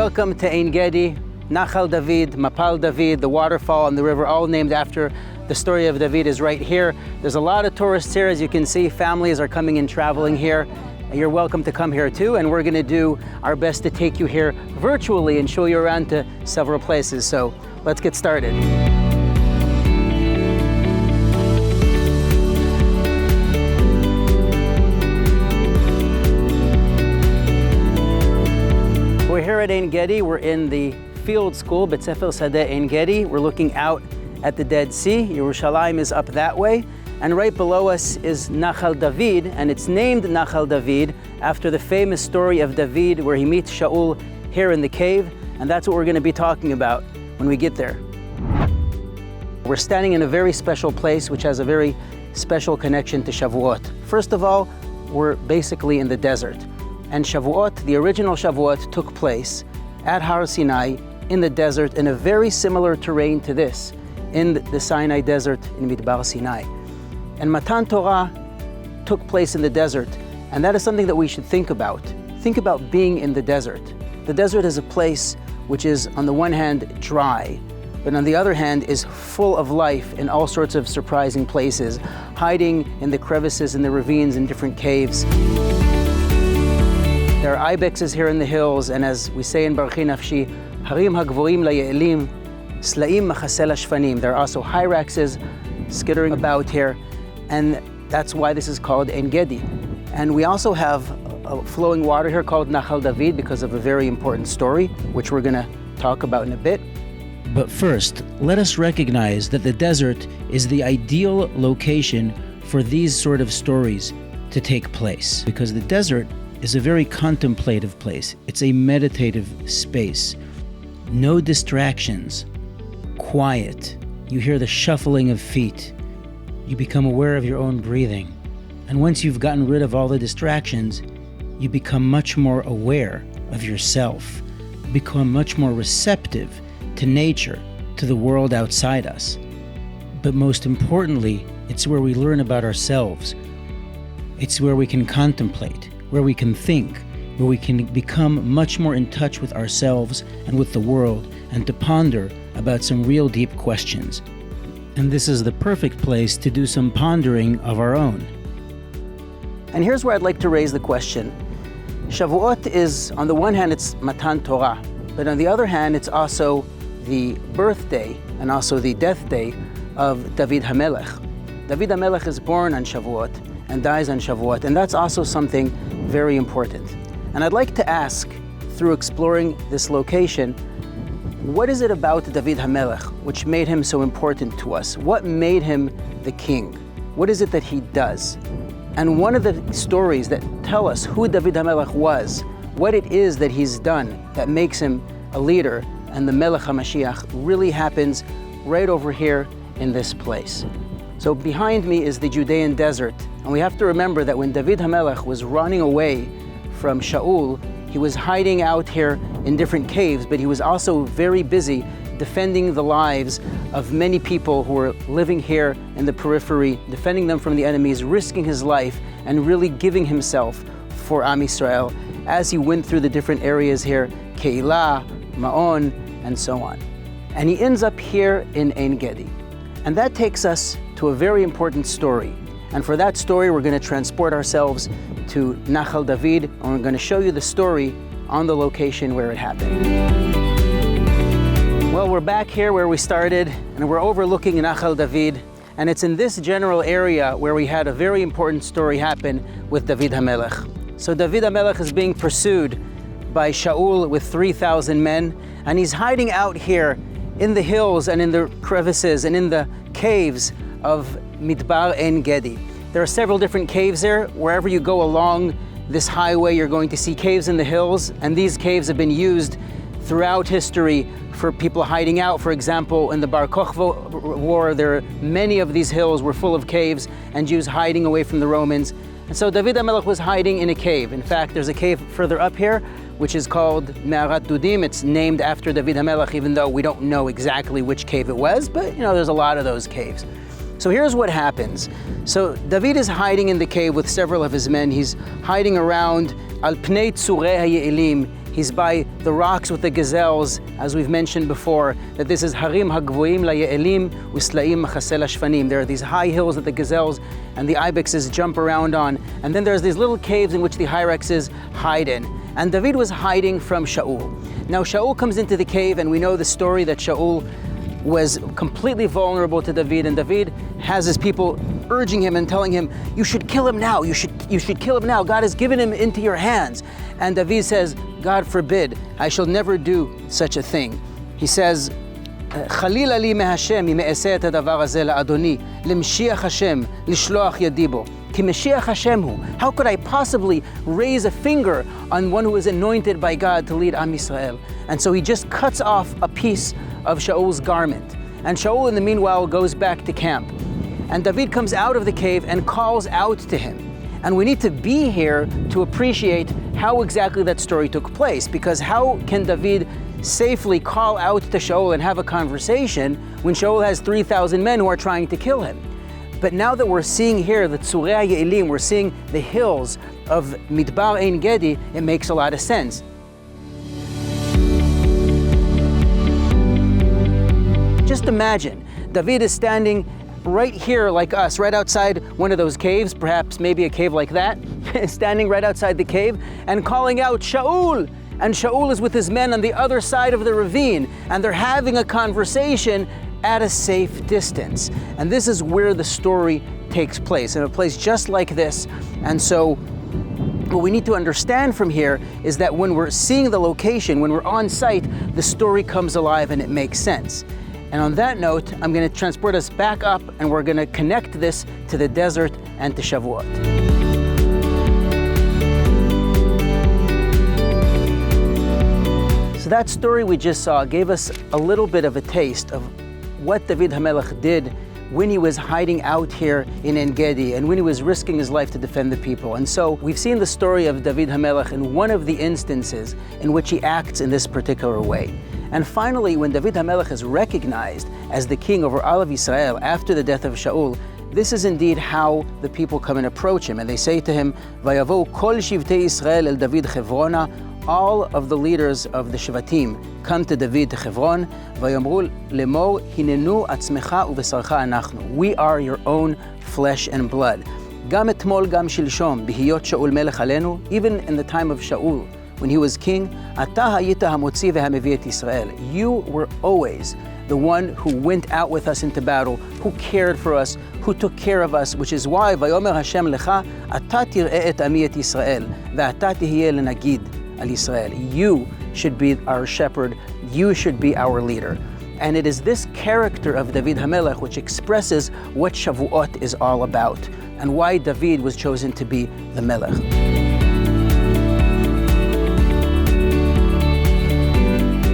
Welcome to Ein Gedi, Nachal David, Matan David, the waterfall and the river, all named after the story of David is right here. There's a lot of tourists here, as you can see. Families are coming and traveling here. You're welcome to come here too, and we're going to do our best to take you here virtually and show you around to several places. So let's get started. We're here at Ein Gedi. We're in the field school, Bet Sefer Sadeh Ein Gedi. We're looking out at the Dead Sea. Yerushalayim is up that way. And right below us is Nachal David, and it's named Nachal David after the famous story of David where he meets Shaul here in the cave. And that's what we're going to be talking about when we get there. We're standing in a very special place which has a very special connection to Shavuot. First of all, we're basically in the desert. And Shavuot, the original Shavuot, took place at Har Sinai in the desert in a very similar terrain to this, in the Sinai desert in Midbar Sinai. And Matan Torah took place in the desert, and that is something that we should think about. Think about being in the desert. The desert is a place which is, on the one hand, dry, but on the other hand is full of life in all sorts of surprising places, hiding in the crevices and the ravines and different caves. There are ibexes here in the hills, and as we say in Barchi Nafshi, Harim hagvorim laye'elim, slaim machasel hashfanim. There are also hyraxes skittering about here, and that's why this is called Ein Gedi. And we also have a flowing water here called Nachal David because of a very important story, which we're going to talk about in a bit. But first, let us recognize that the desert is the ideal location for these sort of stories to take place, because the desert is a very contemplative place. It's a meditative space. No distractions, quiet. You hear the shuffling of feet. You become aware of your own breathing. And once you've gotten rid of all the distractions, you become much more aware of yourself, become much more receptive to nature, to the world outside us. But most importantly, it's where we learn about ourselves. It's where we can contemplate, where we can think, where we can become much more in touch with ourselves and with the world, and to ponder about some real deep questions. And this is the perfect place to do some pondering of our own. And here's where I'd like to raise the question. Shavuot is, on the one hand, it's Matan Torah, but on the other hand, it's also the birthday and also the death day of David HaMelech. David HaMelech is born on Shavuot and dies on Shavuot, and that's also something very important. And I'd like to ask, through exploring this location, what is it about David HaMelech which made him so important to us? What made him the king? What is it that he does? And one of the stories that tell us who David HaMelech was, what it is that he's done that makes him a leader and the Melech HaMashiach, really happens right over here in this place. So behind me is the Judean desert, and we have to remember that when David HaMelech was running away from Shaul, he was hiding out here in different caves, but he was also very busy defending the lives of many people who were living here in the periphery, defending them from the enemies, risking his life, and really giving himself for Am Yisrael as he went through the different areas here, Keilah, Ma'on, and so on. And he ends up here in Ein Gedi. And that takes us to a very important story. And for that story, we're going to transport ourselves to Nachal David, and we're going to show you the story on the location where it happened. Well, we're back here where we started, and we're overlooking Nachal David, and it's in this general area where we had a very important story happen with David HaMelech. So David HaMelech is being pursued by Shaul with 3,000 men, and he's hiding out here in the hills and in the crevices and in the caves of Midbar Ein Gedi. There are several different caves there. Wherever you go along this highway, you're going to see caves in the hills, and these caves have been used throughout history for people hiding out. For example, in the Bar Kokhba war, many of these hills were full of caves and Jews hiding away from the Romans. And so David HaMelech was hiding in a cave. In fact, there's a cave further up here, which is called Me'arat Dudim. It's named after David HaMelech, even though we don't know exactly which cave it was, but there's a lot of those caves. So here's what happens. So David is hiding in the cave with several of his men. He's hiding around Al Pnei Tzurei HaYe'elim. He's by the rocks with the gazelles, as we've mentioned before, that this is Harim HaGvoim LaYe'elim Uslaim Machaseh LaShfanim. There are these high hills that the gazelles and the ibexes jump around on. And then there's these little caves in which the hyraxes hide in. And David was hiding from Shaul. Now Shaul comes into the cave, and we know the story that Shaul was completely vulnerable to David, and David has his people urging him and telling him, you should kill him now, you should kill him now, God has given him into your hands. And David says, God forbid, I shall never do such a thing. He says, Chalila li meHashem im e'aseh et hadavar hazeh la'adoni, lemshiach Hashem, lishloach yadi bo. Ki Mashiach Hashem hu. How could I possibly raise a finger on one who is anointed by God to lead Am Yisrael? And so he just cuts off a piece of Shaul's garment. And Shaul, in the meanwhile, goes back to camp. And David comes out of the cave and calls out to him. And we need to be here to appreciate how exactly that story took place, because how can David safely call out to Shaul and have a conversation when Shaul has 3,000 men who are trying to kill him? But now that we're seeing here the Tzurei HaYe'elim, we're seeing the hills of Midbar Ein Gedi, it makes a lot of sense. Just imagine, David is standing right here like us, right outside one of those caves, perhaps maybe a cave like that, standing right outside the cave and calling out, Shaul! And Shaul is with his men on the other side of the ravine, and they're having a conversation at a safe distance. And this is where the story takes place, in a place just like this. And so what we need to understand from here is that when we're seeing the location, when we're on site, the story comes alive and it makes sense. And on that note, I'm going to transport us back up, and we're going to connect this to the desert and to Shavuot. So that story we just saw gave us a little bit of a taste of what David HaMelech did when he was hiding out here in En Gedi and when he was risking his life to defend the people. And so we've seen the story of David HaMelech in one of the instances in which he acts in this particular way. And finally, when David HaMelech is recognized as the king over all of Israel after the death of Shaul, this is indeed how the people come and approach him. And they say to him, Vayavo kol shivtei Israel el David Chevrona. All of the leaders of the Shvatim come to David to Hebron. Vayomru lemor hinenu atzmecha uvesarcha anachnu. We are your own flesh and blood. Gam etmol gam shilshom bihiyot Shaul melech alenu. Even in the time of Shaul, when he was king, ata hayita hamotzi vehamevi et Yisrael. You were always the one who went out with us into battle, who cared for us, who took care of us, which is why Vayomer Hashem lecha ata tir'e et ami et Yisrael ve'ata tihyeh lenagid al Yisrael. You should be our shepherd. You should be our leader. And it is this character of David HaMelech which expresses what Shavuot is all about and why David was chosen to be the Melech.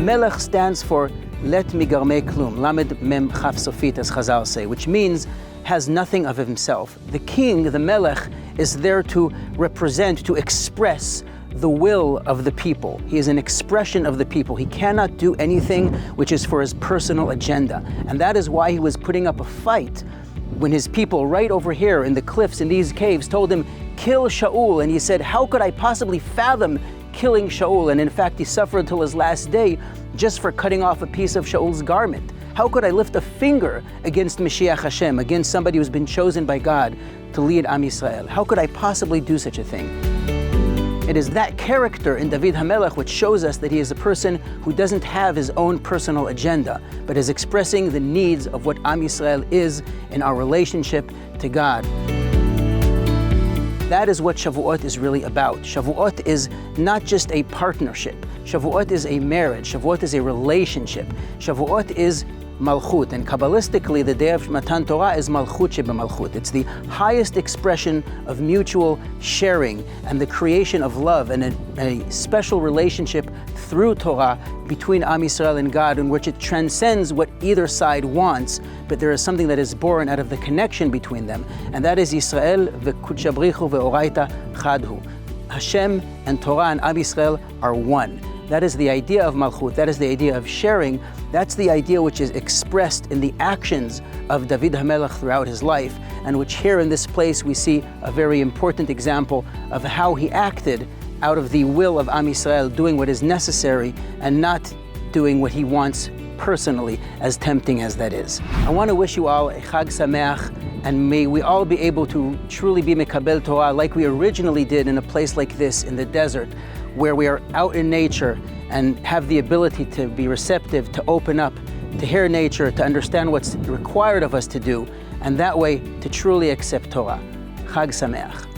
Melech stands for Let Migarmei Klum, Lamed Mem Chaf Sofit, as Chazal say, which means has nothing of himself. The king, the Melech, is there to represent, to express the will of the people. He is an expression of the people. He cannot do anything which is for his personal agenda. And that is why he was putting up a fight when his people right over here in the cliffs in these caves told him, kill Shaul. And he said, how could I possibly fathom killing Shaul? And in fact, he suffered till his last day just for cutting off a piece of Shaul's garment. How could I lift a finger against Mashiach Hashem, against somebody who's been chosen by God to lead Am Yisrael? How could I possibly do such a thing? It is that character in David HaMelech which shows us that he is a person who doesn't have his own personal agenda, but is expressing the needs of what Am Yisrael is in our relationship to God. That is what Shavuot is really about. Shavuot is not just a partnership. Shavuot is a marriage. Shavuot is a relationship. Shavuot is Malchut, and Kabbalistically, the day of Matan Torah is Malchut shebemalchut. It's the highest expression of mutual sharing and the creation of love and a special relationship through Torah between Am Yisrael and God, in which it transcends what either side wants, but there is something that is born out of the connection between them, and that is Yisrael ve'kudshabrichu ve'oraita chadhu. Hashem and Torah and Am Yisrael are one. That is the idea of Malchut. That is the idea of sharing. That's the idea which is expressed in the actions of David HaMelech throughout his life, and which here in this place we see a very important example of how he acted out of the will of Am Yisrael, doing what is necessary and not doing what he wants personally, as tempting as that is. I want to wish you all a Chag Sameach, and may we all be able to truly be Mekabel Torah like we originally did in a place like this in the desert, where we are out in nature and have the ability to be receptive, to open up, to hear nature, to understand what's required of us to do, and that way to truly accept Torah. Chag Sameach.